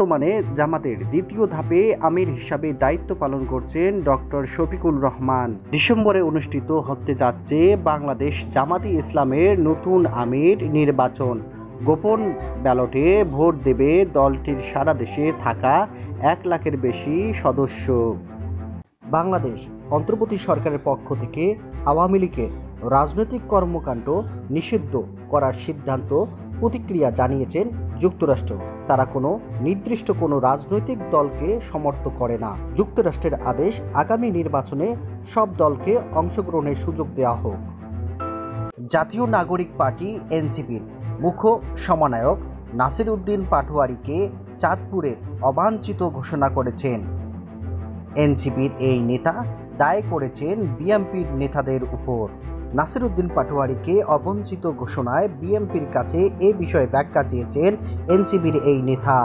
বর্তমানে জামাতের দ্বিতীয় ধাপে আমির হিসাবে দায়িত্ব পালন করছেন ডক্টর শফিকুর রহমান। ডিসেম্বরে অনুষ্ঠিত হতে যাচ্ছে বাংলাদেশ জামাতি ইসলামের নতুন আমির নির্বাচন। গোপন ব্যালটে ভোট দেবে দলটির সারা দেশে থাকা 1 লাখের বেশি সদস্য। বাংলাদেশ অন্তর্বর্তী সরকারের পক্ষ থেকে আওয়ামী লীগের রাজনৈতিক কর্মকাণ্ড নিষিদ্ধ করার সিদ্ধান্ত প্রতিক্রিয়া জানিয়েছেন যুক্তরাষ্ট্র। তারা কোনো নির্দিষ্ট কোনো রাজনৈতিক দলকে সমর্থন করে না। যুক্তরাষ্ট্রের আদেশ, আগামী নির্বাচনে সব দলকে অংশগ্রহণের সুযোগ দেওয়া হোক। জাতীয় নাগরিক পার্টি এনসিপির মুখ্য সমন্বয়ক নাসির উদ্দিন পাটোয়ারীকে চাঁদপুরের অবাঞ্ছিত ঘোষণা করেছেন। এনসিপির এই নেতা দায় করেছেন বিএনপির নেতাদের উপর। নাসির উদ্দিন পাটোয়ারীকে অবঞ্চিত ঘোষণায় বিএনপির কাছে এ বিষয়ে ব্যাখ্যা চেয়েছেন এনসিপির এই নেতা।